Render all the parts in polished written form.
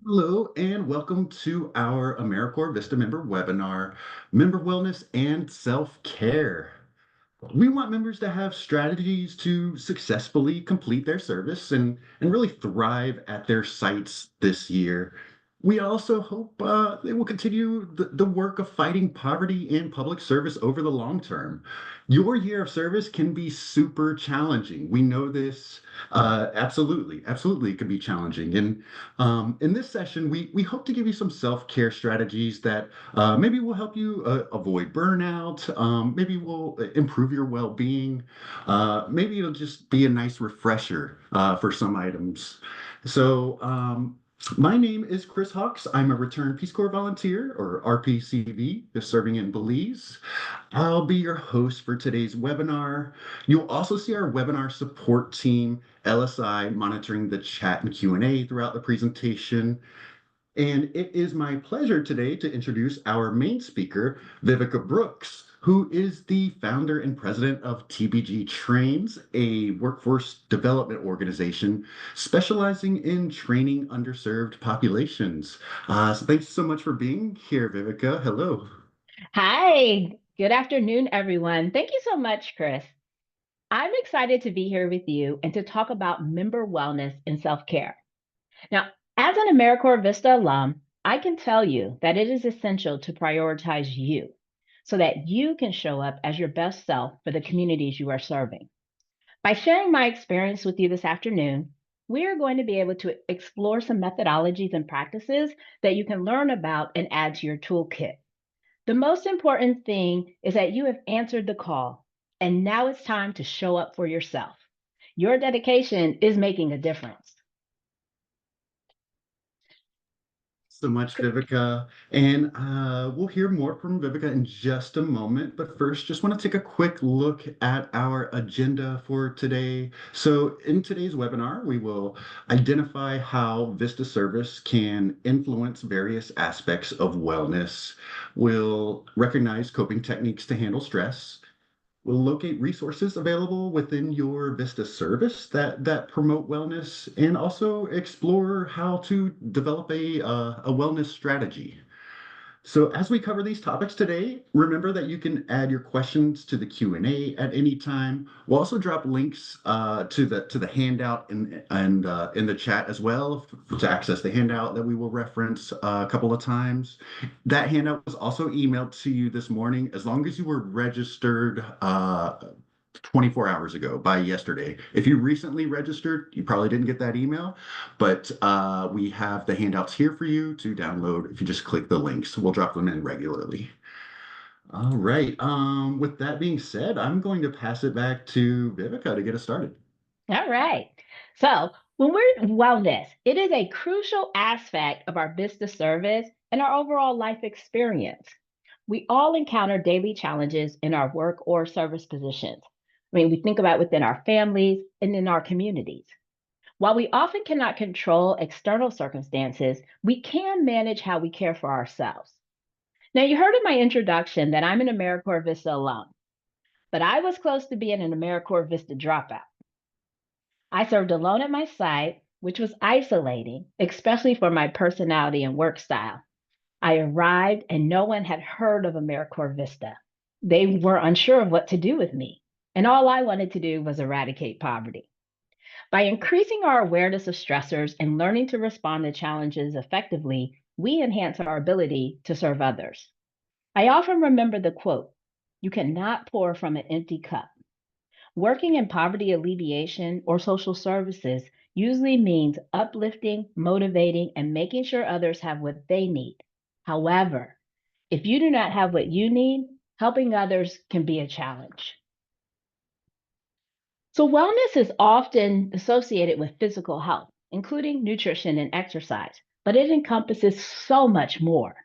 Hello, and welcome to our AmeriCorps Vista member webinar, Member Wellness and Self-Care. We want members to have strategies to successfully complete their service and really thrive at their sites this year. We also hope they will continue the work of fighting poverty in public service over the long term. Your year of service can be super challenging. We know this absolutely, it can be challenging. And in this session, we hope to give you some self-care strategies that maybe will help you avoid burnout. Maybe will improve your well-being. Maybe it'll just be a nice refresher for some items. So, my name is Chris Hawks. I'm a returned Peace Corps volunteer, or RPCV, just serving in Belize. I'll be your host for today's webinar. You'll also see our webinar support team, LSI, monitoring the chat and Q&A throughout the presentation. And it is my pleasure today to introduce our main speaker, Vivica Brooks, who is the founder and president of TBG Trains, a workforce development organization specializing in training underserved populations. So thanks so much for being here, Vivica. Hello. Hi, good afternoon, everyone. Thank you so much, Chris. I'm excited to be here with you and to talk about member wellness and self care. Now, as an AmeriCorps Vista alum, I can tell you that it is essential to prioritize you so that you can show up as your best self for the communities you are serving. By sharing my experience with you this afternoon, we are going to be able to explore some methodologies and practices that you can learn about and add to your toolkit. The most important thing is that you have answered the call, and now it's time to show up for yourself. Your dedication is making a difference. So much, Vivica. And we'll hear more from Vivica in just a moment. But first, just want to take a quick look at our agenda for today. So, in today's webinar, we will identify how Vista Service can influence various aspects of wellness. We'll recognize coping techniques to handle stress. We'll locate resources available within your Vista service that promote wellness, and also explore how to develop a wellness strategy. So as we cover these topics today, remember that you can add your questions to the Q&A at any time. We'll also drop links to the handout in the chat as well to access the handout that we will reference a couple of times. That handout was also emailed to you this morning as long as you were registered 24 hours ago by yesterday. If you recently registered, you probably didn't get that email, but we have the handouts here for you to download if you just click the links. We'll drop them in regularly. All right. With that being said, I'm going to pass it back to Vivica to get us started. All right. So, when we're in wellness, it is a crucial aspect of our business service and our overall life experience. We all encounter daily challenges in our work or service positions. We think about within our families and in our communities. While we often cannot control external circumstances, we can manage how we care for ourselves. Now, you heard in my introduction that I'm an AmeriCorps Vista alum, but I was close to being an AmeriCorps Vista dropout. I served alone at my site, which was isolating, especially for my personality and work style. I arrived and no one had heard of AmeriCorps Vista. They were unsure of what to do with me, and all I wanted to do was eradicate poverty. By increasing our awareness of stressors and learning to respond to challenges effectively, we enhance our ability to serve others. I often remember the quote, "You cannot pour from an empty cup." Working in poverty alleviation or social services usually means uplifting, motivating, and making sure others have what they need. However, if you do not have what you need, helping others can be a challenge. So, wellness is often associated with physical health, including nutrition and exercise, but it encompasses so much more.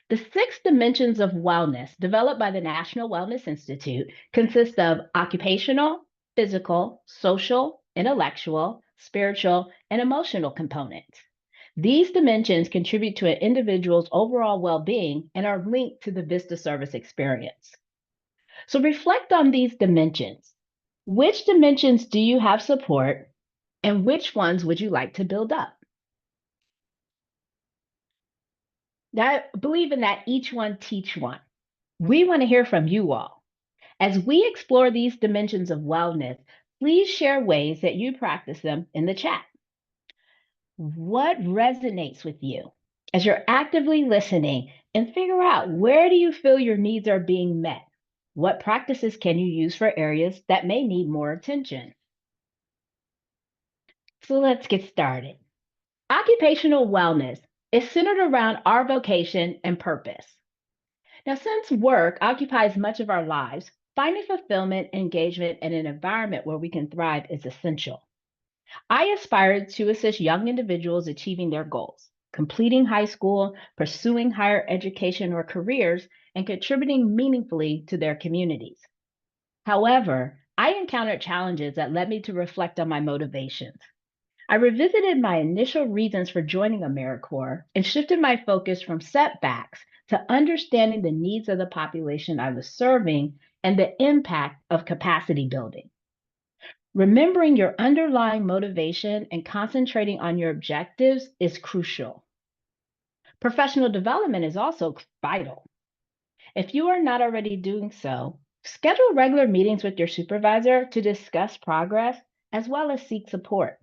The 6 dimensions of wellness developed by the National Wellness Institute consist of occupational, physical, social, intellectual, spiritual, and emotional components. These dimensions contribute to an individual's overall well being and are linked to the Vista service experience. So reflect on these dimensions. Which dimensions do you have support, and which ones would you like to build up? I believe in that each one teach one. We want to hear from you all. As we explore these dimensions of wellness, please share ways that you practice them in the chat. What resonates with you as you're actively listening and figure out where do you feel your needs are being met? What practices can you use for areas that may need more attention? So let's get started. Occupational wellness is centered around our vocation and purpose. Now, since work occupies much of our lives, finding fulfillment, engagement, and an environment where we can thrive is essential. I aspire to assist young individuals achieving their goals, completing high school, pursuing higher education or careers, and contributing meaningfully to their communities. However, I encountered challenges that led me to reflect on my motivations. I revisited my initial reasons for joining AmeriCorps and shifted my focus from setbacks to understanding the needs of the population I was serving and the impact of capacity building. Remembering your underlying motivation and concentrating on your objectives is crucial. Professional development is also vital. If you are not already doing so, schedule regular meetings with your supervisor to discuss progress as well as seek support.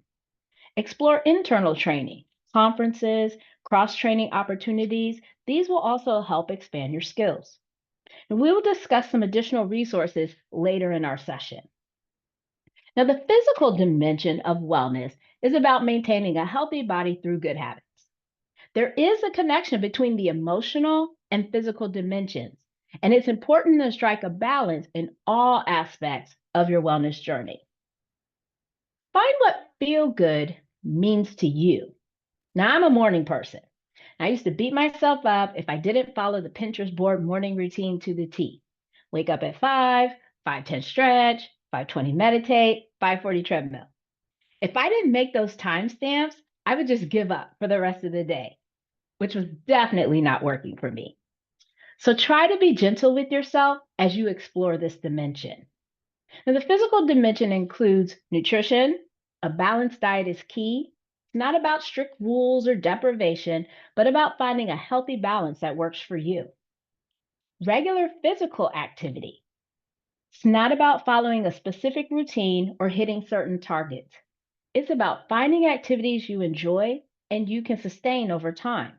Explore internal training, conferences, cross training opportunities. These will also help expand your skills. And we will discuss some additional resources later in our session. Now, the physical dimension of wellness is about maintaining a healthy body through good habits. There is a connection between the emotional and physical dimensions, and it's important to strike a balance in all aspects of your wellness journey. Find what feel good means to you. Now, I'm a morning person. I used to beat myself up if I didn't follow the Pinterest board morning routine to the T. Wake up at 5, 5:10 stretch, 5:20 meditate, 5:40 treadmill. If I didn't make those timestamps, I would just give up for the rest of the day, which was definitely not working for me. So try to be gentle with yourself as you explore this dimension. Now, the physical dimension includes nutrition. A balanced diet is key. It's not about strict rules or deprivation, but about finding a healthy balance that works for you. Regular physical activity. It's not about following a specific routine or hitting certain targets. It's about finding activities you enjoy and you can sustain over time.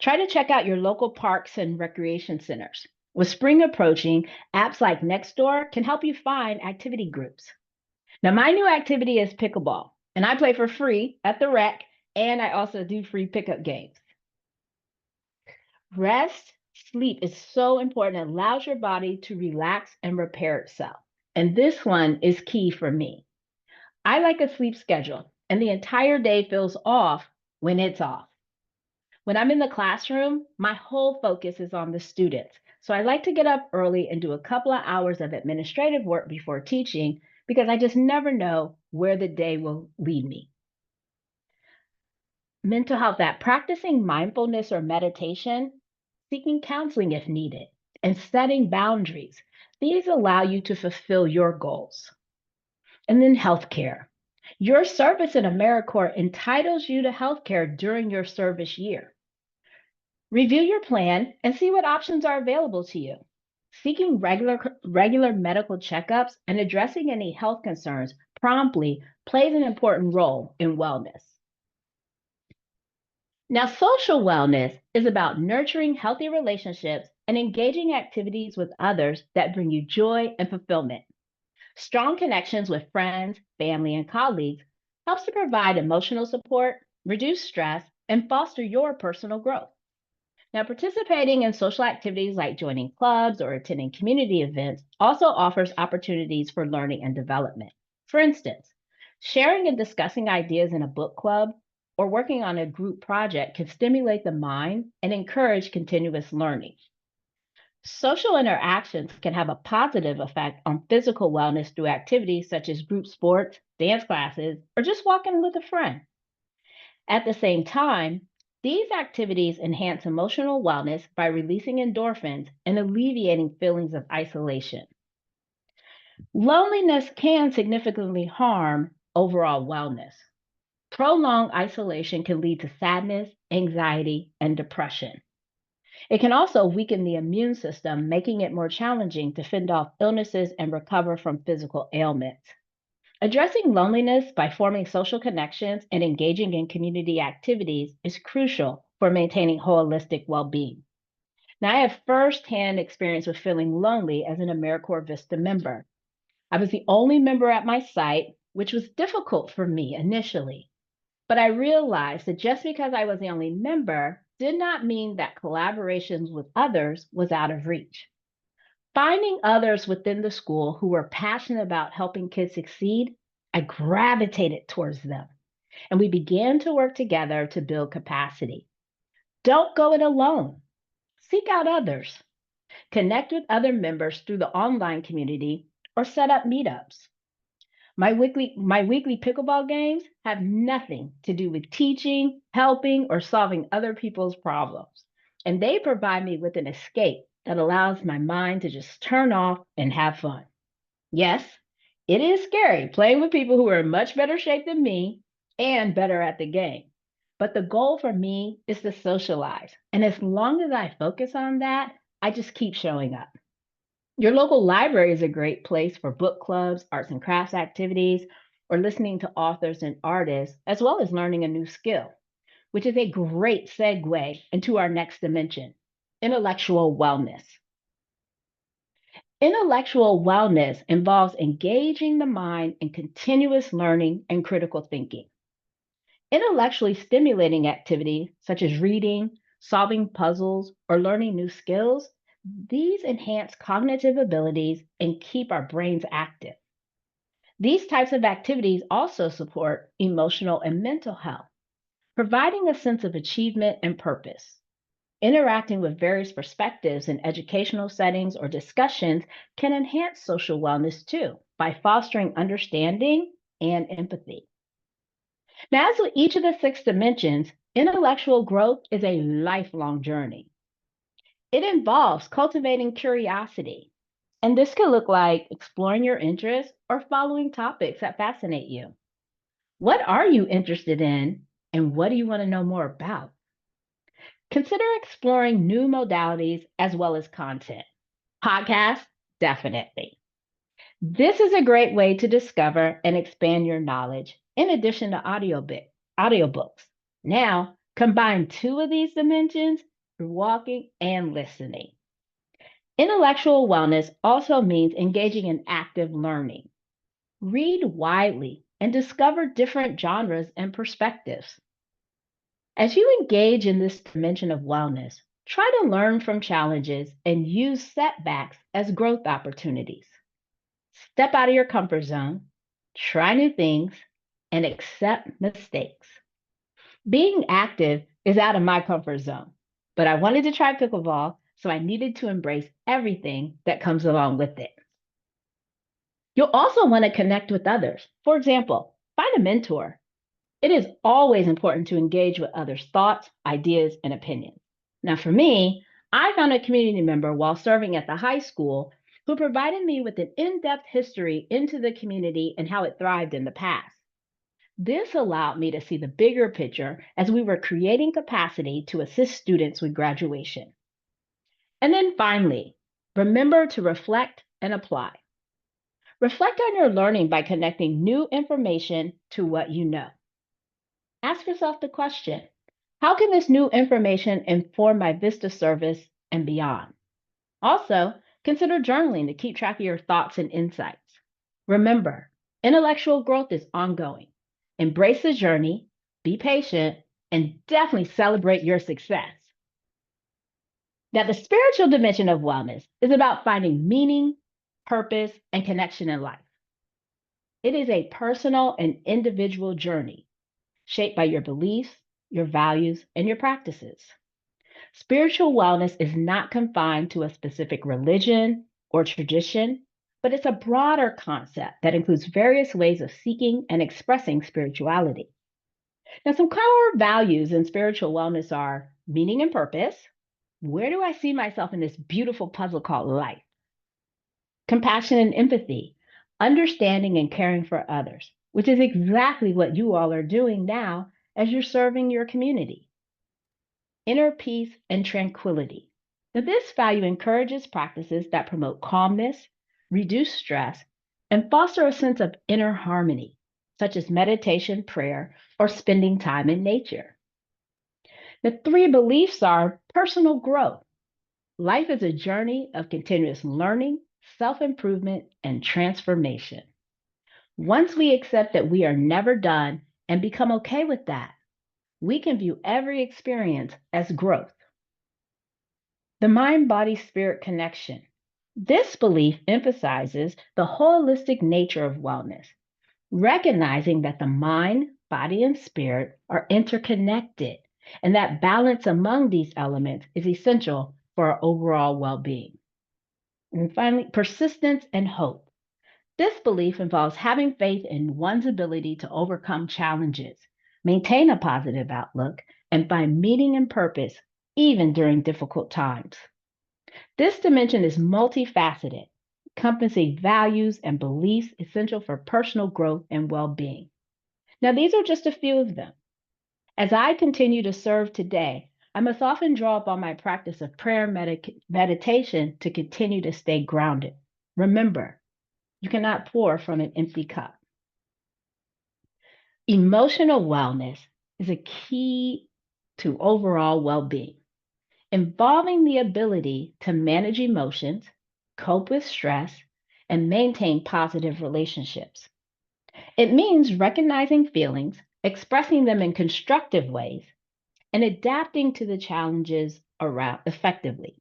Try to check out your local parks and recreation centers. With spring approaching, apps like Nextdoor can help you find activity groups. Now, my new activity is pickleball, and I play for free at the rec, and I also do free pickup games. Rest, sleep is so important. It allows your body to relax and repair itself. And this one is key for me. I like a sleep schedule, and the entire day feels off when it's off. When I'm in the classroom, my whole focus is on the students. So I like to get up early and do a couple of hours of administrative work before teaching because I just never know where the day will lead me. Mental health, that practicing mindfulness or meditation, seeking counseling if needed, and setting boundaries. These allow you to fulfill your goals. And then healthcare. Your service in AmeriCorps entitles you to healthcare during your service year. Review your plan and see what options are available to you. Seeking regular medical checkups and addressing any health concerns promptly plays an important role in wellness. Now, social wellness is about nurturing healthy relationships and engaging activities with others that bring you joy and fulfillment. Strong connections with friends, family, and colleagues helps to provide emotional support, reduce stress, and foster your personal growth. Now, participating in social activities like joining clubs or attending community events also offers opportunities for learning and development. For instance, sharing and discussing ideas in a book club or working on a group project can stimulate the mind and encourage continuous learning. Social interactions can have a positive effect on physical wellness through activities such as group sports, dance classes, or just walking with a friend. At the same time, these activities enhance emotional wellness by releasing endorphins and alleviating feelings of isolation. Loneliness can significantly harm overall wellness. Prolonged isolation can lead to sadness, anxiety, and depression. It can also weaken the immune system, making it more challenging to fend off illnesses and recover from physical ailments. Addressing loneliness by forming social connections and engaging in community activities is crucial for maintaining holistic well being. Now, I have firsthand experience with feeling lonely as an AmeriCorps Vista member. I was the only member at my site, which was difficult for me initially. But I realized that just because I was the only member did not mean that collaborations with others was out of reach. Finding others within the school who were passionate about helping kids succeed, I gravitated towards them, and we began to work together to build capacity. Don't go it alone. Seek out others. Connect with other members through the online community or set up meetups. My weekly pickleball games have nothing to do with teaching, helping, or solving other people's problems. And they provide me with an escape that allows my mind to just turn off and have fun. Yes, it is scary playing with people who are in much better shape than me and better at the game. But the goal for me is to socialize. And as long as I focus on that, I just keep showing up. Your local library is a great place for book clubs, arts and crafts activities, or listening to authors and artists, as well as learning a new skill, which is a great segue into our next dimension, intellectual wellness. Intellectual wellness involves engaging the mind in continuous learning and critical thinking. Intellectually stimulating activities such as reading, solving puzzles, or learning new skills, these enhance cognitive abilities and keep our brains active. These types of activities also support emotional and mental health, providing a sense of achievement and purpose. Interacting with various perspectives in educational settings or discussions can enhance social wellness too by fostering understanding and empathy. Now, as with each of the six dimensions, intellectual growth is a lifelong journey. It involves cultivating curiosity, and this could look like exploring your interests or following topics that fascinate you. What are you interested in, and what do you want to know more about? Consider exploring new modalities as well as content. Podcasts, definitely. This is a great way to discover and expand your knowledge in addition to audiobooks. Now, combine two of these dimensions through walking and listening. Intellectual wellness also means engaging in active learning. Read widely and discover different genres and perspectives. As you engage in this dimension of wellness, try to learn from challenges and use setbacks as growth opportunities. Step out of your comfort zone, try new things, and accept mistakes. Being active is out of my comfort zone, but I wanted to try pickleball, so I needed to embrace everything that comes along with it. You'll also want to connect with others. For example, find a mentor. It is always important to engage with others' thoughts, ideas, and opinions. Now, for me, I found a community member while serving at the high school who provided me with an in depth history into the community and how it thrived in the past. This allowed me to see the bigger picture as we were creating capacity to assist students with graduation. And then finally, remember to reflect and apply. Reflect on your learning by connecting new information to what you know. Ask yourself the question, how can this new information inform my VISTA service and beyond? Also, consider journaling to keep track of your thoughts and insights. Remember, intellectual growth is ongoing. Embrace the journey, be patient, and definitely celebrate your success. Now, the spiritual dimension of wellness is about finding meaning, purpose, and connection in life. It is a personal and individual journey shaped by your beliefs, your values, and your practices. Spiritual wellness is not confined to a specific religion or tradition, but it's a broader concept that includes various ways of seeking and expressing spirituality. Now, some core values in spiritual wellness are meaning and purpose. Where do I see myself in this beautiful puzzle called life? Compassion and empathy, understanding and caring for others, which is exactly what you all are doing now as you're serving your community. Inner peace and tranquility, Now, this value encourages practices that promote calmness, reduce stress, and foster a sense of inner harmony, such as meditation, prayer, or spending time in nature. The three beliefs are personal growth. Life is a journey of continuous learning, self improvement, and transformation. Once we accept that we are never done and become okay with that, we can view every experience as growth. The mind body spirit connection. This belief emphasizes the holistic nature of wellness, recognizing that the mind, body, and spirit are interconnected and that balance among these elements is essential for our overall well being. And finally, persistence and hope. This belief involves having faith in one's ability to overcome challenges, maintain a positive outlook, and find meaning and purpose even during difficult times. This dimension is multifaceted, encompassing values and beliefs essential for personal growth and well being. Now, these are just a few of them. As I continue to serve today, I must often draw upon my practice of prayer and meditation to continue to stay grounded. Remember, you cannot pour from an empty cup. Emotional wellness is a key to overall well being, involving the ability to manage emotions, cope with stress, and maintain positive relationships. It means recognizing feelings, expressing them in constructive ways, and adapting to the challenges around effectively.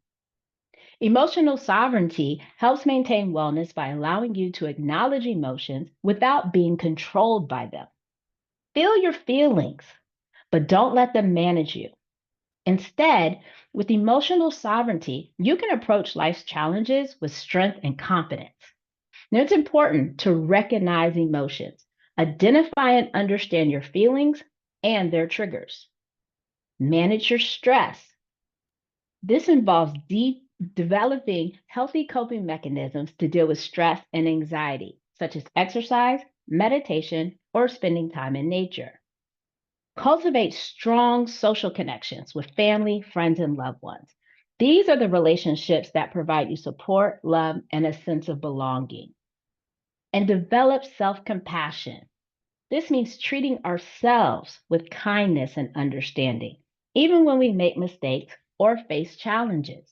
Emotional sovereignty helps maintain wellness by allowing you to acknowledge emotions without being controlled by them. Feel your feelings, but don't let them manage you. Instead, with emotional sovereignty, you can approach life's challenges with strength and confidence. Now, it's important to recognize emotions, identify and understand your feelings and their triggers. Manage your stress. This involves developing healthy coping mechanisms to deal with stress and anxiety, such as exercise, meditation, or spending time in nature. Cultivate strong social connections with family, friends, and loved ones. These are the relationships that provide you support, love, and a sense of belonging. And develop self compassion. This means treating ourselves with kindness and understanding, even when we make mistakes or face challenges.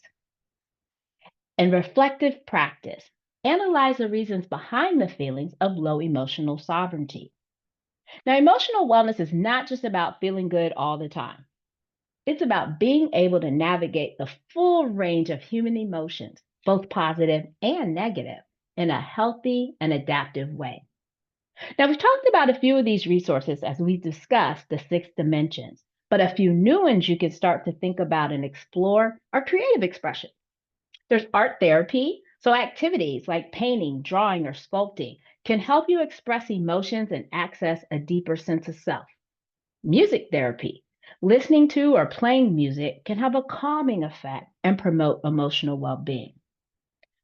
And reflective practice. Analyze the reasons behind the feelings of low emotional sovereignty. Now, emotional wellness is not just about feeling good all the time. It's about being able to navigate the full range of human emotions, both positive and negative, in a healthy and adaptive way. Now, we've talked about a few of these resources as we discussed the 6 dimensions, but a few new ones you can start to think about and explore are creative expression. There's art therapy, so activities like painting, drawing, or sculpting can help you express emotions and access a deeper sense of self. Music therapy, listening to or playing music can have a calming effect and promote emotional well being.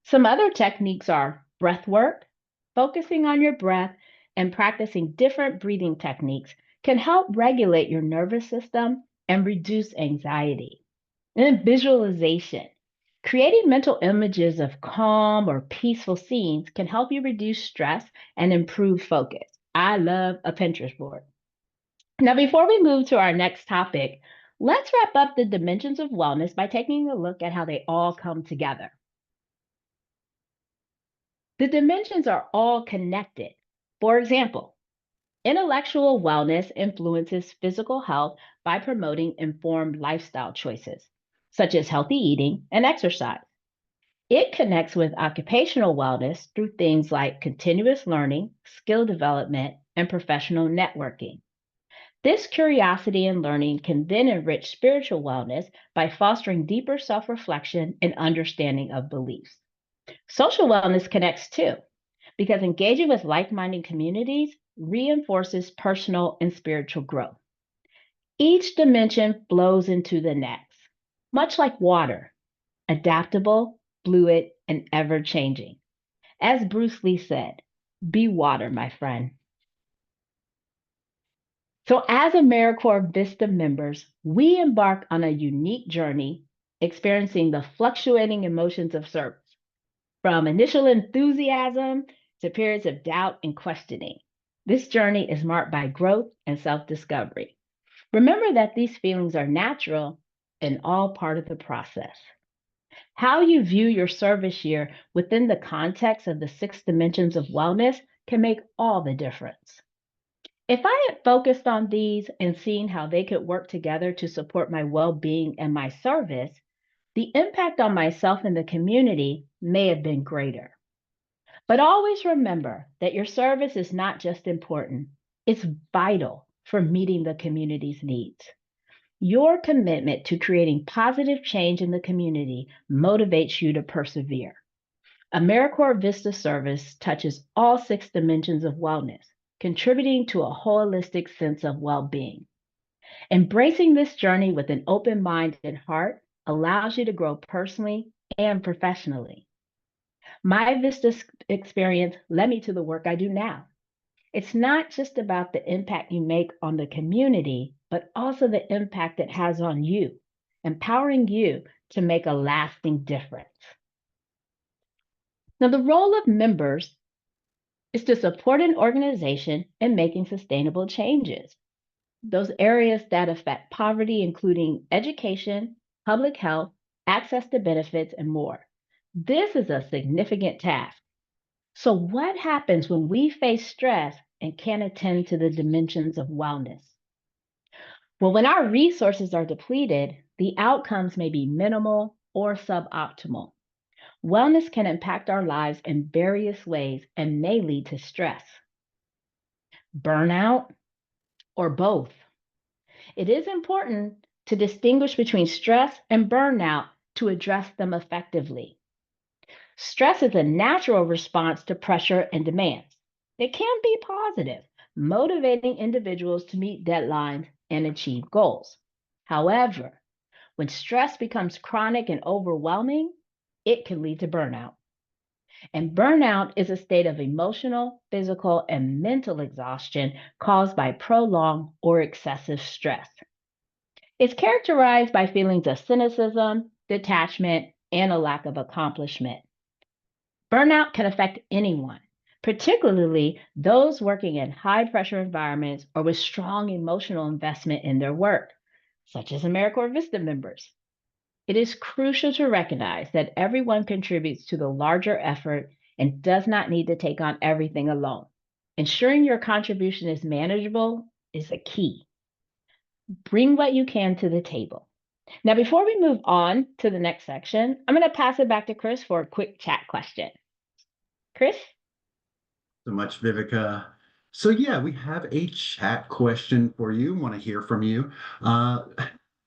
Some other techniques are breath work, focusing on your breath, and practicing different breathing techniques can help regulate your nervous system and reduce anxiety. And then visualization. Creating mental images of calm or peaceful scenes can help you reduce stress and improve focus. I love a Pinterest board. Now, before we move to our next topic, let's wrap up the dimensions of wellness by taking a look at how they all come together. The dimensions are all connected. For example, intellectual wellness influences physical health by promoting informed lifestyle choices, such as healthy eating and exercise. It connects with occupational wellness through things like continuous learning, skill development, and professional networking. This curiosity and learning can then enrich spiritual wellness by fostering deeper self reflection and understanding of beliefs. Social wellness connects too, because engaging with like minded communities reinforces personal and spiritual growth. Each dimension flows into the next, much like water, adaptable, fluid, and ever changing. As Bruce Lee said, be water, my friend. So, as AmeriCorps Vista members, we embark on a unique journey experiencing the fluctuating emotions of service, from initial enthusiasm to periods of doubt and questioning. This journey is marked by growth and self discovery. Remember that these feelings are natural and all part of the process. How you view your service year within the context of the six dimensions of wellness can make all the difference. If I had focused on these and seen how they could work together to support my well being and my service, the impact on myself and the community may have been greater. But always remember that your service is not just important, it's vital for meeting the community's needs. Your commitment to creating positive change in the community motivates you to persevere. AmeriCorps Vista Service touches all six dimensions of wellness, contributing to a holistic sense of well being. Embracing this journey with an open mind and heart allows you to grow personally and professionally. My Vista experience led me to the work I do now. It's not just about the impact you make on the community, but also the impact it has on you, empowering you to make a lasting difference. Now, the role of members is to support an organization in making sustainable changes. Those areas that affect poverty, including education, public health, access to benefits, and more. This is a significant task. So, what happens when we face stress and can't attend to the dimensions of wellness? Well, when our resources are depleted, the outcomes may be minimal or suboptimal. Wellness can impact our lives in various ways and may lead to stress, burnout, or both. It is important to distinguish between stress and burnout to address them effectively. Stress is a natural response to pressure and demands. It can be positive, motivating individuals to meet deadlines and achieve goals. However, when stress becomes chronic and overwhelming, it can lead to burnout. And burnout is a state of emotional, physical, and mental exhaustion caused by prolonged or excessive stress. It's characterized by feelings of cynicism, detachment, and a lack of accomplishment. Burnout can affect anyone, particularly those working in high pressure environments or with strong emotional investment in their work, such as AmeriCorps Vista members. It is crucial to recognize that everyone contributes to the larger effort and does not need to take on everything alone. Ensuring your contribution is manageable is a key. Bring what you can to the table. Now, before we move on to the next section, I'm going to pass it back to Chris for a quick chat question. Chris? So much, Vivica. So yeah, we have a chat question for you. Want to hear from you. Uh,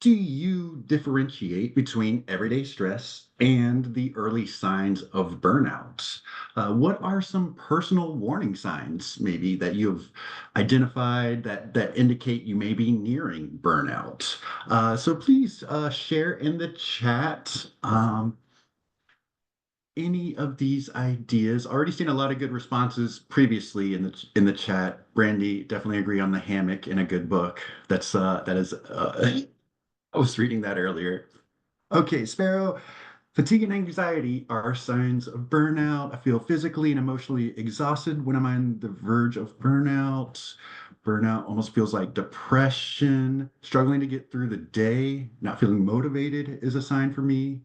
do you differentiate between everyday stress and the early signs of burnout? What are some personal warning signs, maybe that you've identified that indicate you may be nearing burnout? So please share in the chat. Any of these ideas. Already seen a lot of good responses previously in the chat. Brandy, definitely agree on the hammock in a good book. That is I was reading that earlier. Okay, Sparrow, fatigue and anxiety are signs of burnout. I feel physically and emotionally exhausted when I'm on the verge of burnout. Burnout almost feels like depression. Struggling to get through the day, not feeling motivated is a sign for me.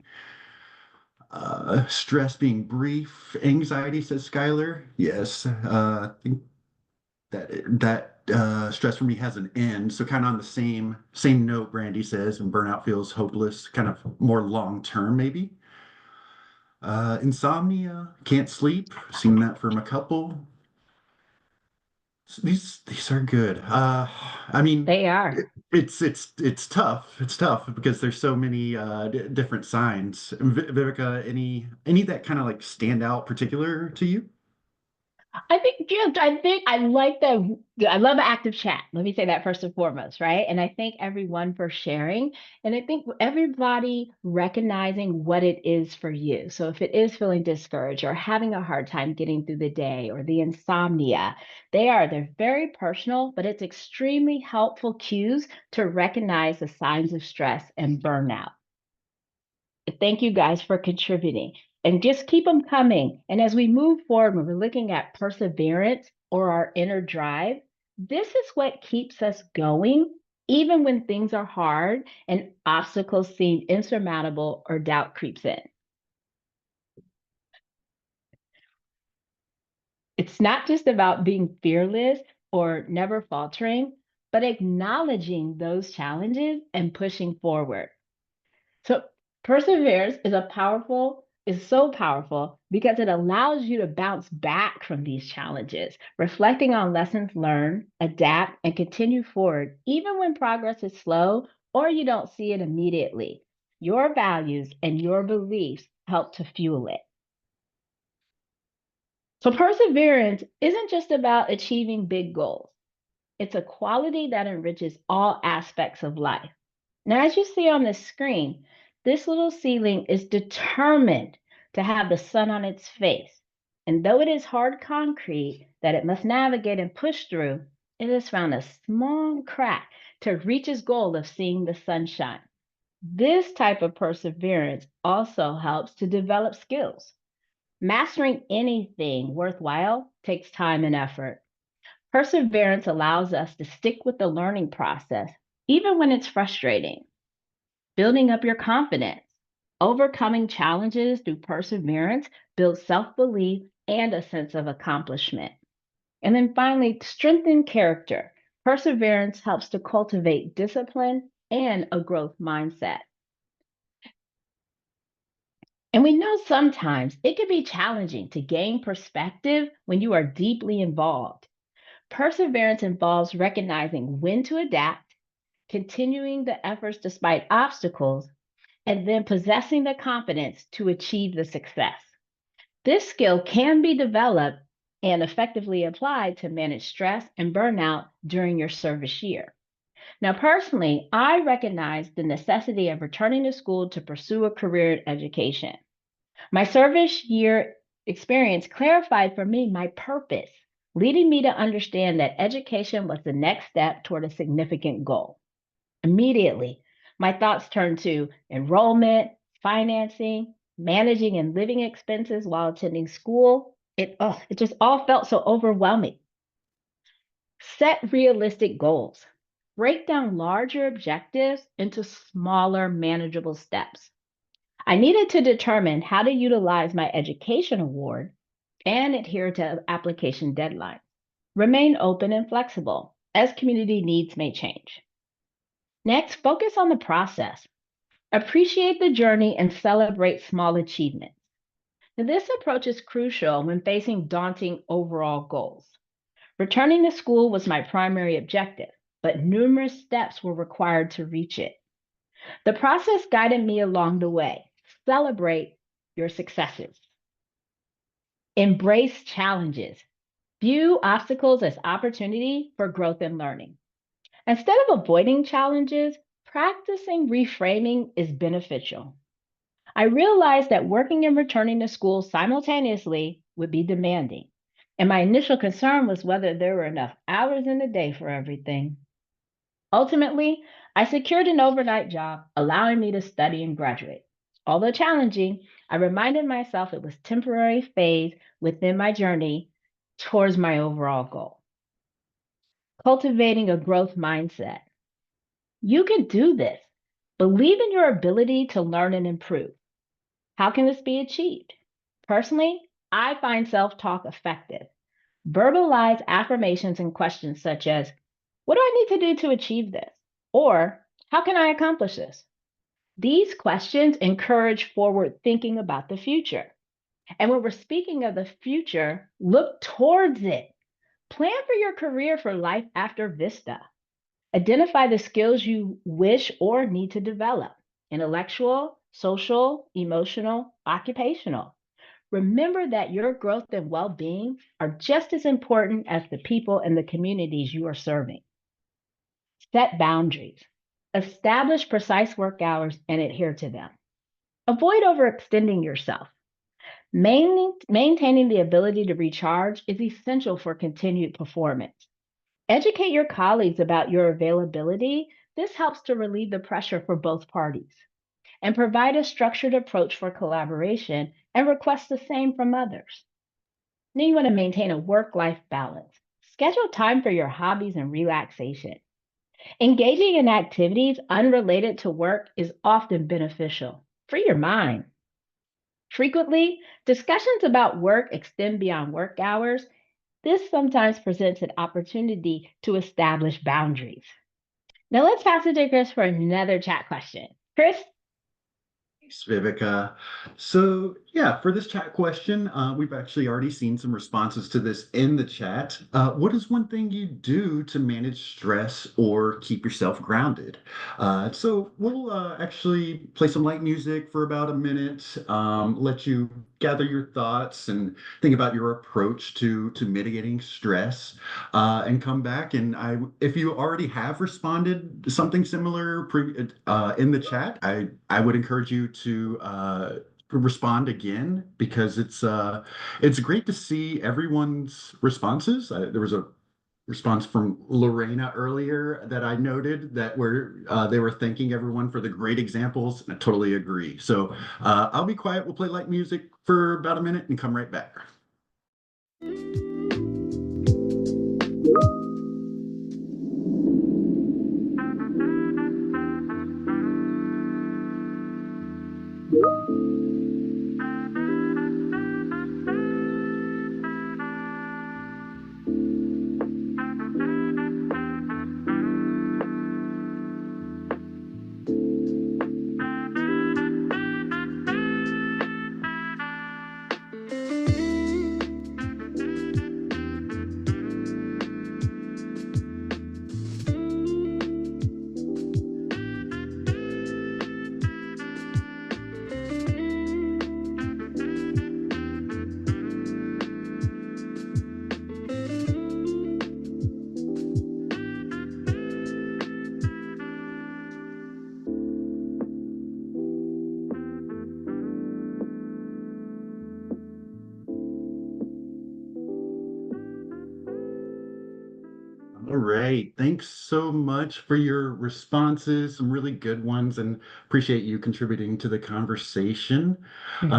Stress being brief, anxiety, says Skylar. Yes, I think that stress for me has an end. So kind of on the same note, Brandy says, when burnout feels hopeless, kind of more long term, maybe. Insomnia, can't sleep. Seen that from a couple. These are good. I mean, They are. it's tough. It's tough because there's so many different signs. Vivica, any that kind of like stand out particular to you? I think I like the I love active chat. Let me say that first and foremost, right? And I thank everyone for sharing. And I think everybody recognizing what it is for you. So if it is feeling discouraged or having a hard time getting through the day or the insomnia, they're very personal, but it's extremely helpful cues to recognize the signs of stress and burnout. Thank you guys for contributing and just keep them coming. And as we move forward, when we're looking at perseverance or our inner drive, this is what keeps us going, even when things are hard and obstacles seem insurmountable or doubt creeps in. It's not just about being fearless or never faltering, but acknowledging those challenges and pushing forward. So perseverance is so powerful because it allows you to bounce back from these challenges, reflecting on lessons learned, adapt, and continue forward, even when progress is slow or you don't see it immediately. Your values and your beliefs help to fuel it. So perseverance isn't just about achieving big goals. It's a quality that enriches all aspects of life. Now, as you see on the screen, this little seedling is determined to have the sun on its face. And though it is hard concrete that it must navigate and push through, it has found a small crack to reach its goal of seeing the sunshine. This type of perseverance also helps to develop skills. Mastering anything worthwhile takes time and effort. Perseverance allows us to stick with the learning process, even when it's frustrating. Building up your confidence. Overcoming challenges through perseverance builds self belief and a sense of accomplishment. And then finally, strengthen character. Perseverance helps to cultivate discipline and a growth mindset. And we know sometimes it can be challenging to gain perspective when you are deeply involved. Perseverance involves recognizing when to adapt, continuing the efforts despite obstacles, and then possessing the confidence to achieve the success. This skill can be developed and effectively applied to manage stress and burnout during your service year. Now, personally, I recognize the necessity of returning to school to pursue a career in education. My service year experience clarified for me my purpose, leading me to understand that education was the next step toward a significant goal. Immediately, my thoughts turned to enrollment, financing, managing and living expenses while attending school. It just all felt so overwhelming. Set realistic goals. Break down larger objectives into smaller, manageable steps. I needed to determine how to utilize my education award and adhere to application deadlines. Remain open and flexible as community needs may change. Next, focus on the process. Appreciate the journey and celebrate small achievements. Now, this approach is crucial when facing daunting overall goals. Returning to school was my primary objective, but numerous steps were required to reach it. The process guided me along the way. Celebrate your successes. Embrace challenges. View obstacles as opportunity for growth and learning. Instead of avoiding challenges, practicing reframing is beneficial. I realized that working and returning to school simultaneously would be demanding, and my initial concern was whether there were enough hours in the day for everything. Ultimately, I secured an overnight job, allowing me to study and graduate. Although challenging, I reminded myself it was a temporary phase within my journey towards my overall goal. Cultivating a growth mindset. You can do this. Believe in your ability to learn and improve. How can this be achieved? Personally, I find self talk effective. Verbalize affirmations and questions such as, what do I need to do to achieve this? Or, how can I accomplish this? These questions encourage forward thinking about the future. And when we're speaking of the future, look towards it. Plan for your career for life after Vista. Identify the skills you wish or need to develop: intellectual, social, emotional, occupational. Remember that your growth and well being are just as important as the people and the communities you are serving. Set boundaries. Establish precise work hours and adhere to them. Avoid overextending yourself. Maintaining the ability to recharge is essential for continued performance. Educate your colleagues about your availability. This helps to relieve the pressure for both parties. and provide a structured approach for collaboration and request the same from others. Then you want to maintain a work life balance. Schedule time for your hobbies and relaxation. Engaging in activities unrelated to work is often beneficial. Free your mind. Frequently, discussions about work extend beyond work hours. This sometimes presents an opportunity to establish boundaries. Now let's pass it to Chris for another chat question. Chris? Thanks, Vivica. So, yeah, for this chat question, we've actually already seen some responses to this in the chat. What is one thing you do to manage stress or keep yourself grounded? So, we'll actually play some light music for about a minute, let you gather your thoughts and think about your approach to mitigating stress, and come back. And if you already have responded to something similar in the chat, I would encourage you to respond again because it's great to see everyone's responses. There was a response from Lorena earlier that I noted that they were thanking everyone for the great examples, and I totally agree. So I'll be quiet. We'll play light music for about a minute and come right back. All right. Thanks so much for your responses, some really good ones, and appreciate you contributing to the conversation. Hmm.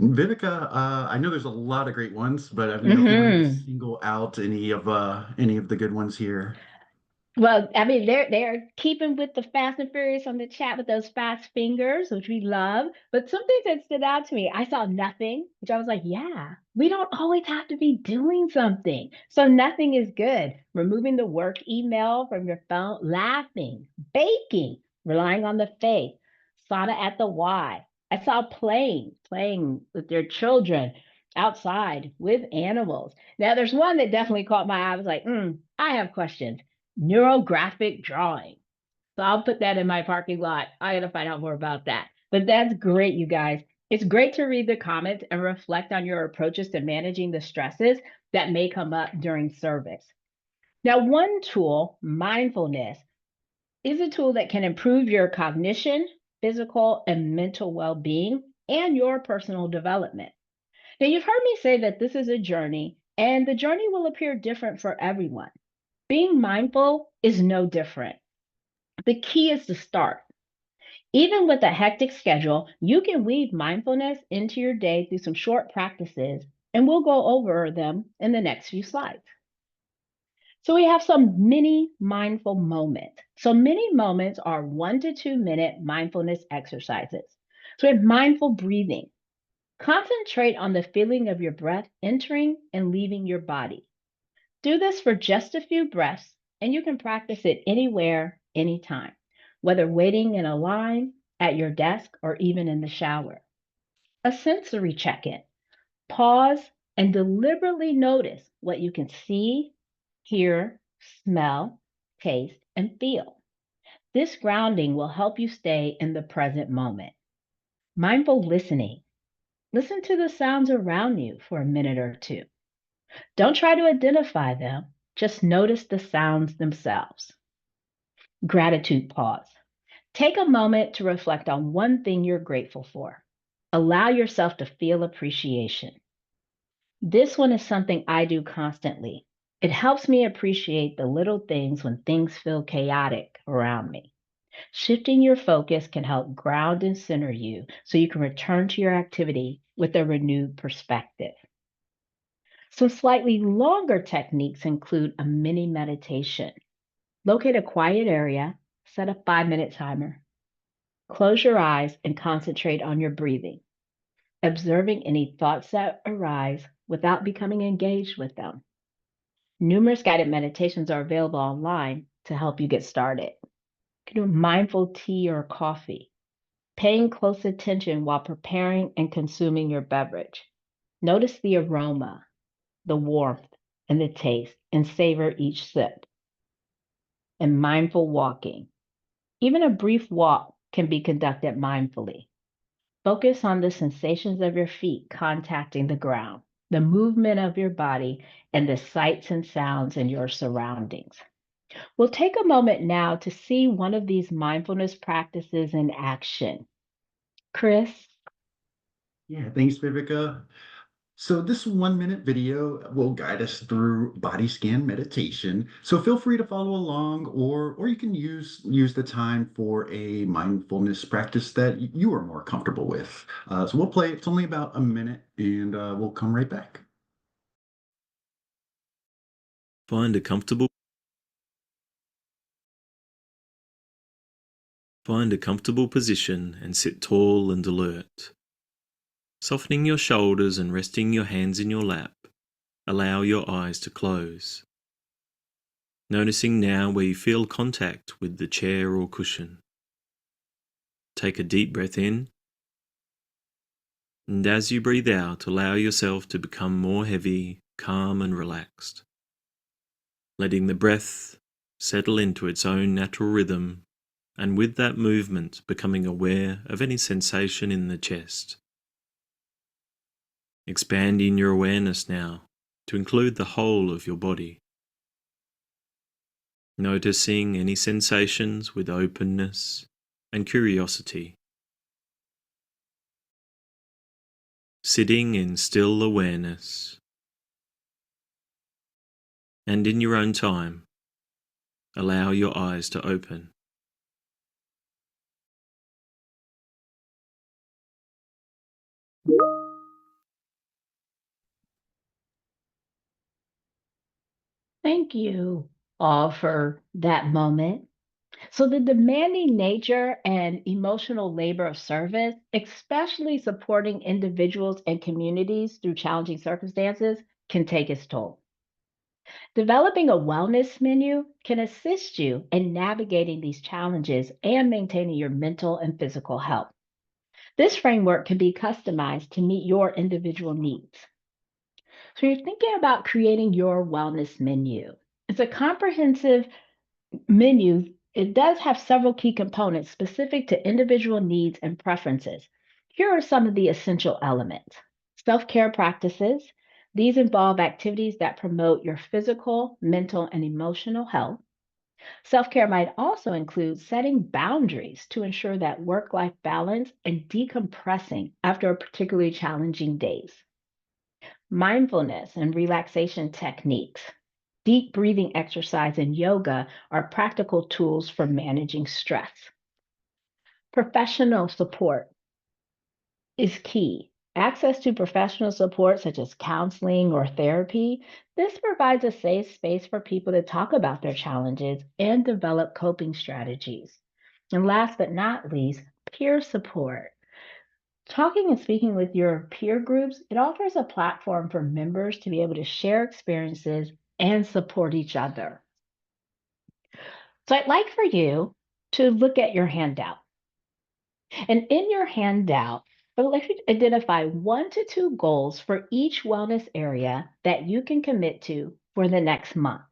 Vivica, I know there's a lot of great ones, but I didn't know if you wanted to Hmm. single out any of the good ones here. Well, I mean, they're keeping with the Fast and Furious on the chat with those fast fingers, which we love. But something that stood out to me, I saw nothing, which I was like, yeah, we don't always have to be doing something. So nothing is good. Removing the work email from your phone, laughing, baking, relying on the faith, sauna at the Y. I saw playing with their children outside with animals. Now, there's one that definitely caught my eye. I was like, I have questions. Neurographic drawing. So I'll put that in my parking lot. I got to find out more about that. But that's great, you guys. It's great to read the comments and reflect on your approaches to managing the stresses that may come up during service. Now, one tool, mindfulness, is a tool that can improve your cognition, physical, and mental well being, and your personal development. Now, you've heard me say that this is a journey, and the journey will appear different for everyone. Being mindful is no different. The key is to start. Even with a hectic schedule, you can weave mindfulness into your day through some short practices, and we'll go over them in the next few slides. So, we have some mini mindful moments. So, mini moments are 1 to 2 minute mindfulness exercises. So, we have mindful breathing. Concentrate on the feeling of your breath entering and leaving your body. Do this for just a few breaths, and you can practice it anywhere, anytime, whether waiting in a line, at your desk, or even in the shower. A sensory check in. Pause and deliberately notice what you can see, hear, smell, taste, and feel. This grounding will help you stay in the present moment. Mindful listening. Listen to the sounds around you for a minute or two. Don't try to identify them, just notice the sounds themselves. Gratitude pause. Take a moment to reflect on one thing you're grateful for. Allow yourself to feel appreciation. This one is something I do constantly. It helps me appreciate the little things when things feel chaotic around me. Shifting your focus can help ground and center you so you can return to your activity with a renewed perspective. Some slightly longer techniques include a mini meditation. Locate a quiet area, set a 5-minute timer, close your eyes, and concentrate on your breathing, observing any thoughts that arise without becoming engaged with them. Numerous guided meditations are available online to help you get started. You can do mindful tea or coffee, paying close attention while preparing and consuming your beverage. Notice the aroma, the warmth, and the taste, and savor each sip. And mindful walking. Even a brief walk can be conducted mindfully. Focus on the sensations of your feet contacting the ground, the movement of your body, and the sights and sounds in your surroundings. We'll take a moment now to see one of these mindfulness practices in action. Chris? Yeah, thanks, Vivica. So this 1 minute video will guide us through body scan meditation. So feel free to follow along, or you can use the time for a mindfulness practice that you are more comfortable with. So we'll play. It's only about a minute, and we'll come right back. Find a comfortable position and sit tall and alert. Softening your shoulders and resting your hands in your lap, allow your eyes to close. Noticing now where you feel contact with the chair or cushion. Take a deep breath in, and as you breathe out, allow yourself to become more heavy, calm and relaxed. Letting the breath settle into its own natural rhythm, and with that movement becoming aware of any sensation in the chest. Expanding your awareness now to include the whole of your body. Noticing any sensations with openness and curiosity. Sitting in still awareness. And in your own time, allow your eyes to open. Thank you all for that moment. So, the demanding nature and emotional labor of service, especially supporting individuals and communities through challenging circumstances, can take its toll. Developing a wellness menu can assist you in navigating these challenges and maintaining your mental and physical health. This framework can be customized to meet your individual needs. So, you're thinking about creating your wellness menu. It's a comprehensive menu. It does have several key components specific to individual needs and preferences. Here are some of the essential elements. Self-care practices. These involve activities that promote your physical, mental, and emotional health. Self-care might also include setting boundaries to ensure that work-life balance and decompressing after a particularly challenging days. Mindfulness and relaxation techniques. Deep breathing exercise and yoga are practical tools for managing stress. Professional support is key. Access to professional support, such as counseling or therapy, this provides a safe space for people to talk about their challenges and develop coping strategies. And last but not least, peer support. Talking and speaking with your peer groups, it offers a platform for members to be able to share experiences and support each other. So I'd like for you to look at your handout. And in your handout, I would like you to identify 1 to 2 goals for each wellness area that you can commit to for the next month.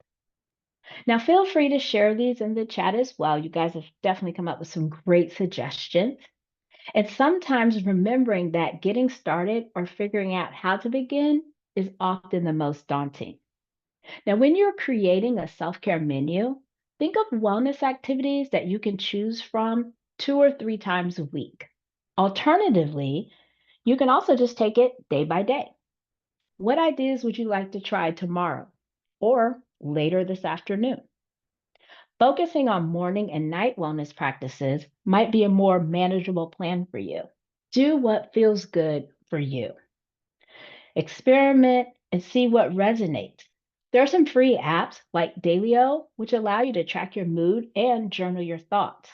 Now, feel free to share these in the chat as well. You guys have definitely come up with some great suggestions. And sometimes remembering that getting started or figuring out how to begin is often the most daunting. Now, when you're creating a self care menu, think of wellness activities that you can choose from 2 or 3 times a week. Alternatively, you can also just take it day by day. What ideas would you like to try tomorrow or later this afternoon? Focusing on morning and night wellness practices might be a more manageable plan for you. Do what feels good for you. Experiment and see what resonates. There are some free apps like Dailyo, which allow you to track your mood and journal your thoughts.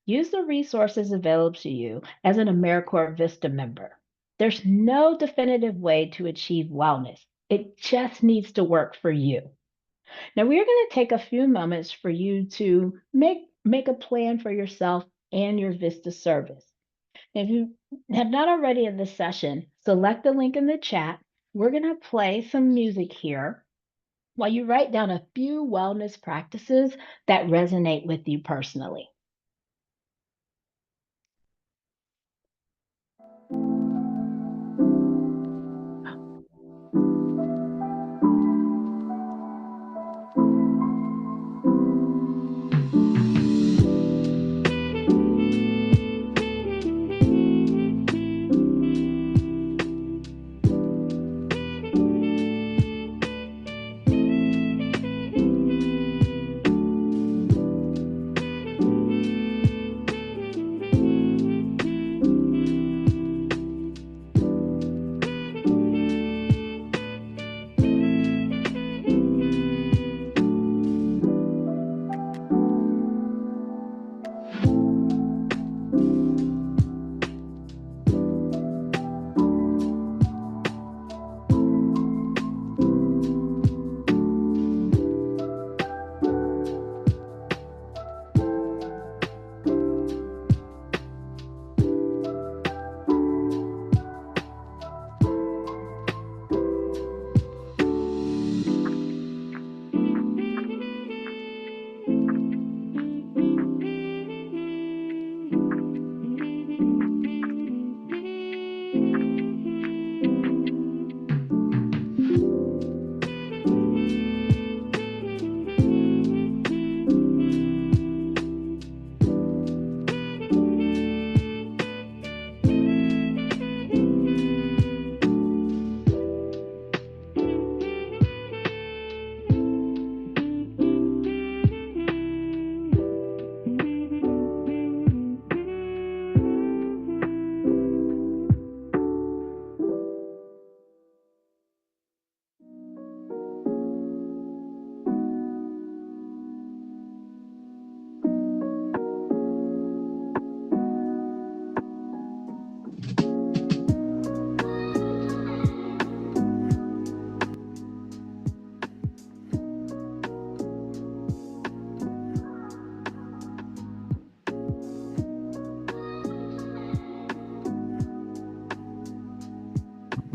Use the resources available to you as an AmeriCorps Vista member. There's no definitive way to achieve wellness. It just needs to work for you. Now, we're going to take a few moments for you to make a plan for yourself and your Vista service. If you have not already in this session, select the link in the chat. We're going to play some music here while you write down a few wellness practices that resonate with you personally.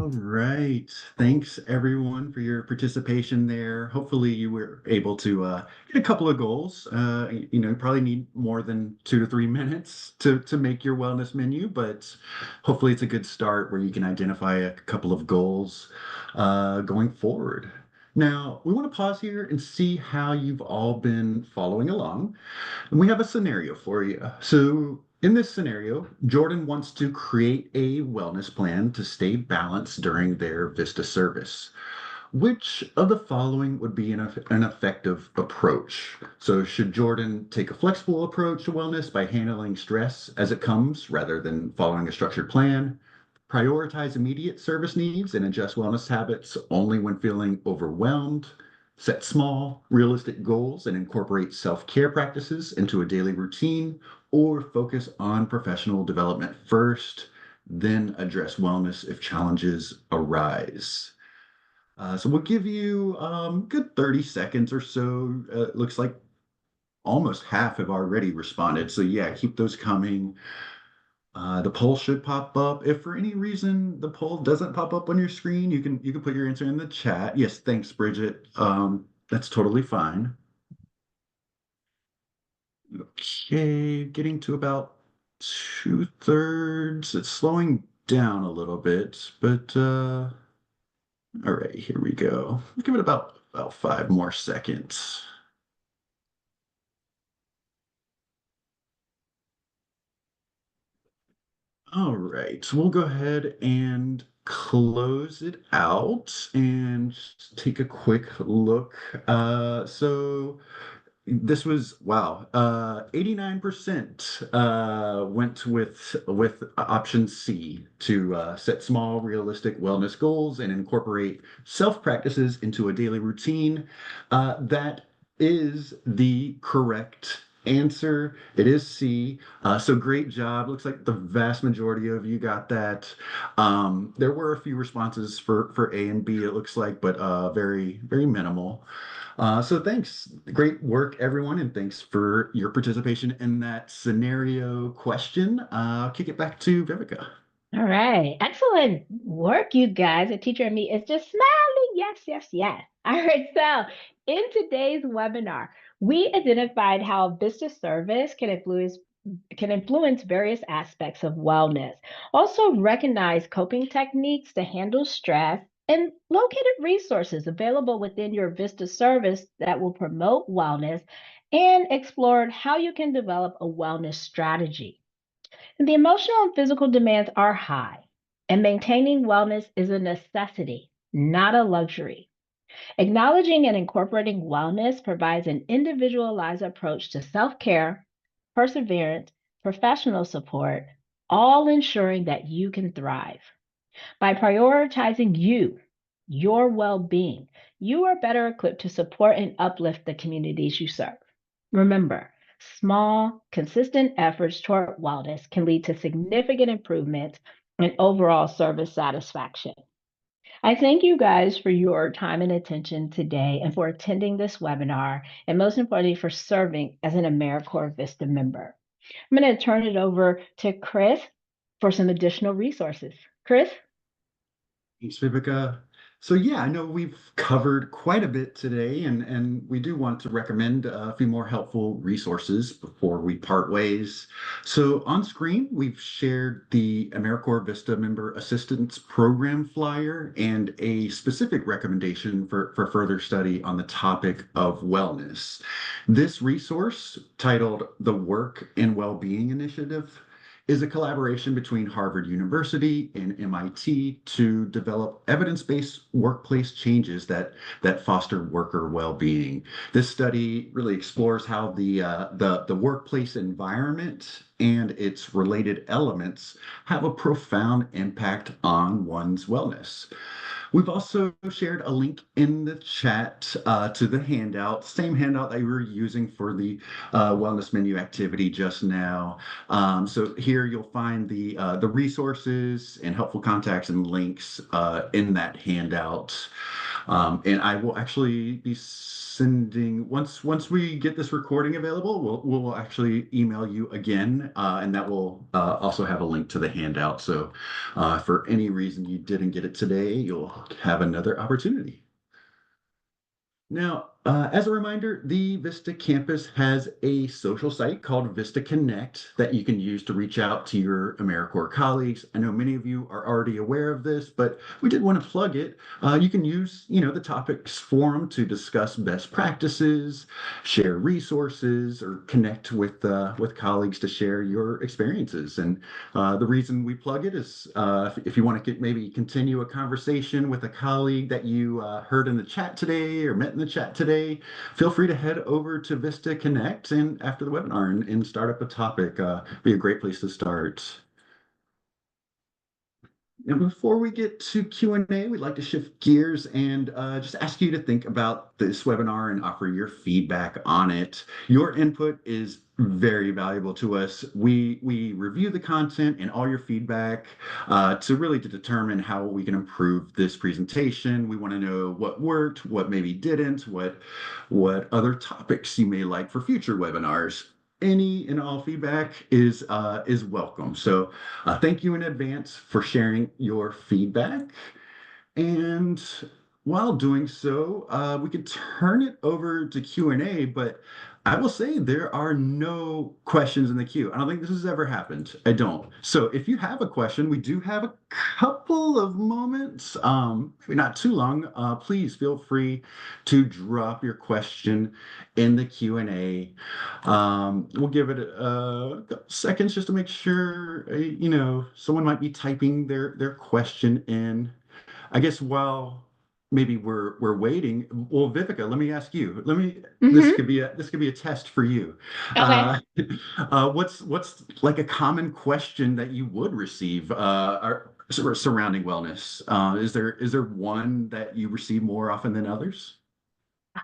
All right. Thanks everyone for your participation there. Hopefully you were able to get a couple of goals. You probably need more than 2 to 3 minutes to make your wellness menu, but hopefully it's a good start where you can identify a couple of goals going forward. Now, we want to pause here and see how you've all been following along. And we have a scenario for you. So, in this scenario, Jordan wants to create a wellness plan to stay balanced during their Vista service. Which of the following would be an effective approach? So, should Jordan take a flexible approach to wellness by handling stress as it comes rather than following a structured plan? Prioritize immediate service needs and adjust wellness habits only when feeling overwhelmed? Set small, realistic goals and incorporate self care practices into a daily routine, or focus on professional development first, then address wellness if challenges arise. So we'll give you good 30 seconds or so. It looks like almost half have already responded. So yeah, keep those coming. The poll should pop up. If for any reason the poll doesn't pop up on your screen, you can put your answer in the chat. Yes, thanks, Bridget. That's totally fine. Okay, getting to about 2/3. It's slowing down a little bit, but all right, here we go. Give it about 5 more seconds. All right, so we'll go ahead and close it out and just take a quick look. So This was wow. 89% went with option C to set small, realistic wellness goals and incorporate self practices into a daily routine. That is the correct answer. It is C. So great job. Looks like the vast majority of you got that. There were a few responses for A and B, it looks like, but very, very minimal. So thanks. Great work, everyone, and thanks for your participation in that scenario question. I'll kick it back to Vivica. All right. Excellent work, you guys. The teacher and me is just smiling. Yes, yes, yes. All right. So, in today's webinar, we identified how business service can influence various aspects of wellness. Also, recognize coping techniques to handle stress and located resources available within your Vista service that will promote wellness and explored how you can develop a wellness strategy. The emotional and physical demands are high, and maintaining wellness is a necessity, not a luxury. Acknowledging and incorporating wellness provides an individualized approach to self care, perseverance, professional support, all ensuring that you can thrive. By prioritizing your well being, you are better equipped to support and uplift the communities you serve. Remember, small, consistent efforts toward wellness can lead to significant improvements in overall service satisfaction. I thank you guys for your time and attention today and for attending this webinar, and most importantly, for serving as an AmeriCorps Vista member. I'm going to turn it over to Chris for some additional resources. Chris? Thanks, Vivica. So yeah, I know we've covered quite a bit today, and we do want to recommend a few more helpful resources before we part ways. So on screen, we've shared the AmeriCorps Vista Member Assistance Program flyer and a specific recommendation for further study on the topic of wellness. This resource, titled The Work and Wellbeing Initiative, is a collaboration between Harvard University and MIT to develop evidence-based workplace changes that foster worker well-being. This study really explores how the workplace environment and its related elements have a profound impact on one's wellness. We've also shared a link in the chat to the handout, same handout that we were using for the wellness menu activity just now. So here you'll find the resources and helpful contacts and links in that handout. And I will actually be sending once we get this recording available, we'll actually email you again, and that will also have a link to the handout. So for any reason you didn't get it today, you'll have another opportunity. Now, as a reminder, the Vista campus has a social site called Vista Connect that you can use to reach out to your AmeriCorps colleagues. I know many of you are already aware of this, but we did want to plug it. You can use, the topics forum to discuss best practices, share resources, or connect with colleagues to share your experiences. And the reason we plug it is if you want to maybe continue a conversation with a colleague that you heard in the chat today or met in the chat today, feel free to head over to Vista Connect and after the webinar and start up a topic. Be a great place to start. And before we get to Q&A, we'd like to shift gears and just ask you to think about this webinar and offer your feedback on it. Your input is very valuable to us. We review the content and all your feedback to determine how we can improve this presentation. We want to know what worked, what maybe didn't, what other topics you may like for future webinars. Any and all feedback is welcome. So thank you in advance for sharing your feedback. And while doing so, we could turn it over to Q&A, but I will say there are no questions in the queue. I don't think this has ever happened. I don't. So if you have a question, we do have a couple of moments, maybe not too long. Please feel free to drop your question in the Q&A. We'll give it a couple seconds just to make sure, someone might be typing their question in. I guess while maybe we're waiting. Well, Vivica, let me ask you. Hmm. This could be a test for you. Okay. Uh, what's like a common question that you would receive surrounding wellness? Is there one that you receive more often than others?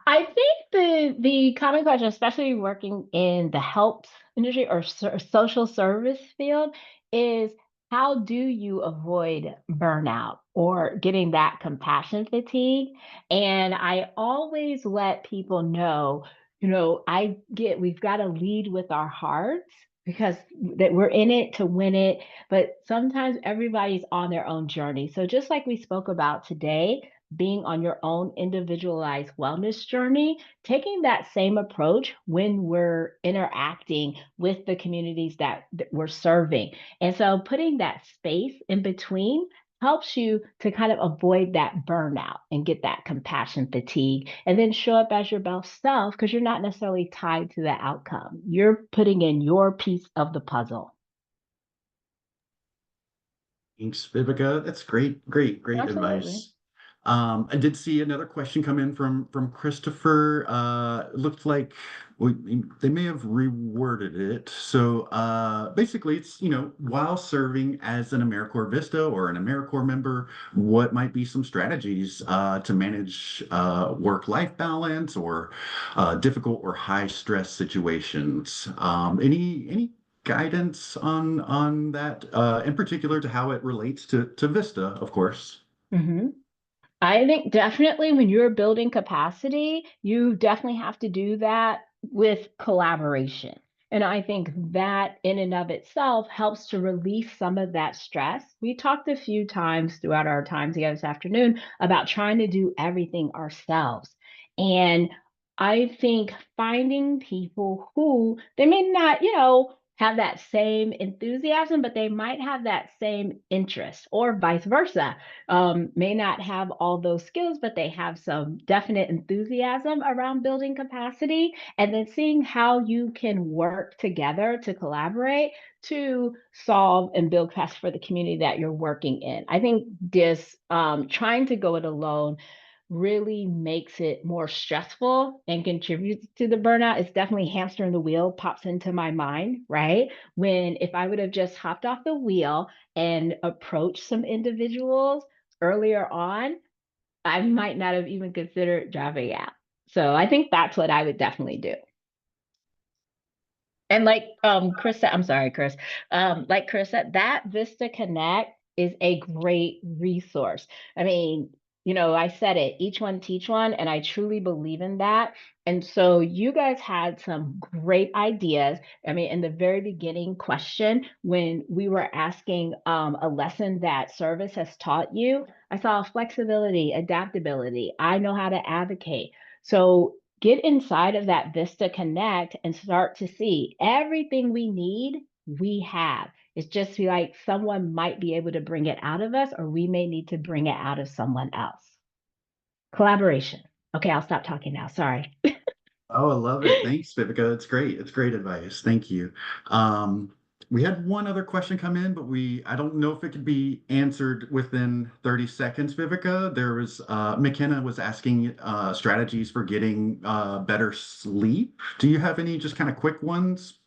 I think the common question, especially working in the health industry or social service field, is how do you avoid burnout or getting that compassion fatigue? And I always let people know, we've got to lead with our hearts because that we're in it to win it, but sometimes everybody's on their own journey. So just like we spoke about today, being on your own individualized wellness journey, taking that same approach when we're interacting with the communities that we're serving. And so putting that space in between helps you to kind of avoid that burnout and get that compassion fatigue and then show up as your best self because you're not necessarily tied to the outcome. You're putting in your piece of the puzzle. Thanks, Vivica. That's great Absolutely. advice. I did see another question come in from Christopher. It looked like they may have reworded it. So basically, it's while serving as an AmeriCorps Vista or an AmeriCorps member, what might be some strategies to manage work-life balance or difficult or high-stress situations? Any guidance on that, in particular to how it relates to Vista, of course. Mhm. I think definitely when you're building capacity, you definitely have to do that with collaboration. And I think that in and of itself helps to release some of that stress. We talked a few times throughout our time together this afternoon about trying to do everything ourselves. And I think finding people who they may not, have that same enthusiasm, but they might have that same interest, or vice versa, may not have all those skills, but they have some definite enthusiasm around building capacity, and then seeing how you can work together to collaborate to solve and build capacity for the community that you're working in. I think this trying to go it alone really makes it more stressful and contributes to the burnout. It's definitely hamster in the wheel pops into my mind, right? When if I would have just hopped off the wheel and approached some individuals earlier on, I might not have even considered dropping out. So I think that's what I would definitely do. And like Chris said, I'm sorry, Chris. Like Chris said, that Vista Connect is a great resource. I mean, I said it, each one teach one, and I truly believe in that. And so you guys had some great ideas. I mean, in the very beginning question, when we were asking a lesson that service has taught you, I saw flexibility, adaptability. I know how to advocate. So get inside of that Vista Connect and start to see everything we need, we have. It's just like someone might be able to bring it out of us, or we may need to bring it out of someone else. Collaboration. Okay, I'll stop talking now. Sorry. Oh, I love it. Thanks, Vivica. It's great. It's great advice. Thank you. Um, we had one other question come in, but I don't know if it could be answered within 30 seconds, Vivica. McKenna was asking strategies for getting better sleep. Do you have any just kind of quick ones?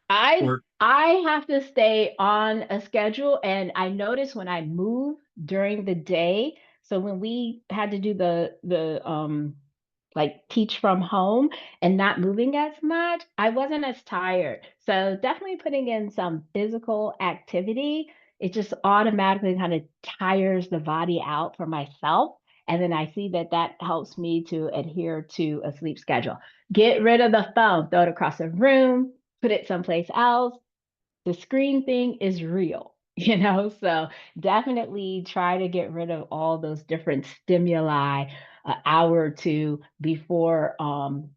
I Or I have to stay on a schedule, and I notice when I move during the day. So when we had to do the like teach from home and not moving as much, I wasn't as tired. So definitely putting in some physical activity, it just automatically kind of tires the body out for myself. And then I see that that helps me to adhere to a sleep schedule. Get rid of the phone, throw it across the room, put it someplace else. The screen thing is real, so definitely try to get rid of all those different stimuli an hour or two before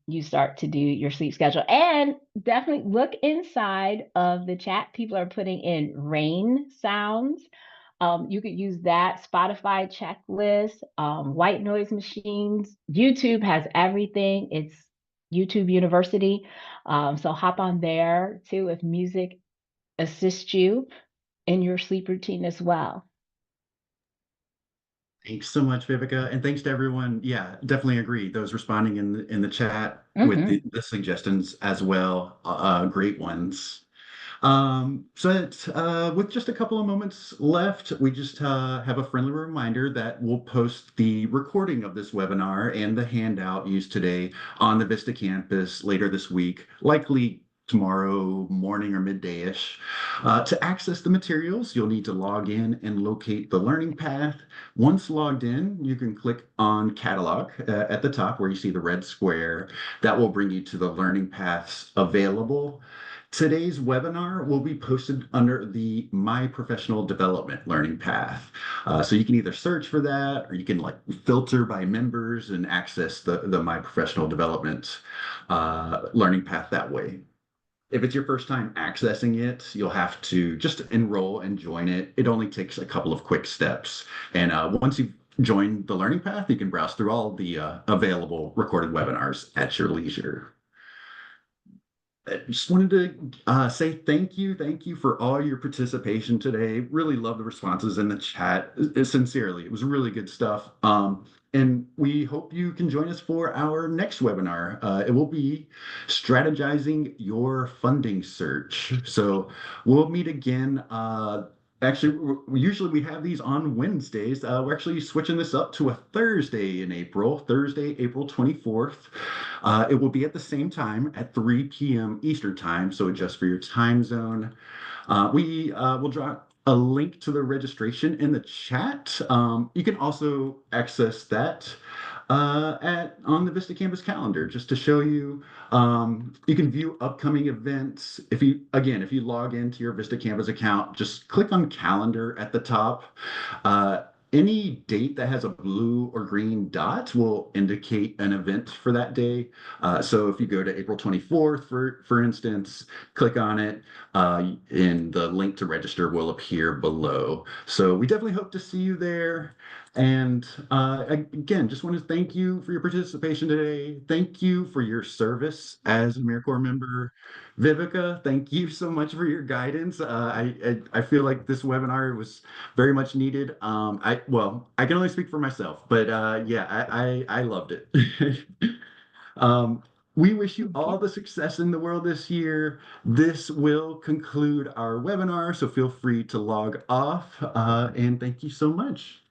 you start to do your sleep schedule. And definitely look inside of the chat. People are putting in rain sounds. You could use that Spotify checklist, white noise machines. YouTube has everything. It's YouTube University. So hop on there too if music assists you in your sleep routine as well. Thanks so much, Vivica, and thanks to everyone. Yeah, definitely agree. Those responding in the chat with Hmm. the suggestions as well, great ones. With just a couple of moments left, we just have a friendly reminder that we'll post the recording of this webinar and the handout used today on the Vista campus later this week, likely tomorrow morning or midday-ish. To access the materials, you'll need to log in and locate the learning path. Once logged in, you can click on Catalog at the top where you see the red square. That will bring you to the learning paths available. Today's webinar will be posted under the My Professional Development Learning Path. So you can either search for that or you can like filter by members and access the My Professional Development learning path that way. If it's your first time accessing it, you'll have to just enroll and join it. It only takes a couple of quick steps. And once you've joined the learning path, you can browse through all the available recorded webinars at your leisure. I just wanted to say thank you for all your participation today. Really love the responses in the chat. Sincerely, it was really good stuff. And we hope you can join us for our next webinar. It will be strategizing your funding search. So we'll meet again. Actually, usually we have these on Wednesdays. We're actually switching this up to a Thursday in April, Thursday, April 24th. It will be at the same time at 3 p.m. Eastern time, so adjust for your time zone. We will drop a link to the registration in the chat. You can also access that on the Vista Campus calendar, just to show you. You can view upcoming events. If you log into your Vista Campus account, just click on calendar at the top. Uh, any date that has a blue or green dot will indicate an event for that day. So if you go to April 24th, for instance, click on it, and the link to register will appear below. So we definitely hope to see you there. And again, just want to thank you for your participation today. Thank you for your service as an AmeriCorps member. Vivica, thank you so much for your guidance. I feel like this webinar was very much needed. I can only speak for myself, but yeah, I loved it. Um, we wish you all the success in the world this year. This will conclude our webinar, so feel free to log off, and thank you so much.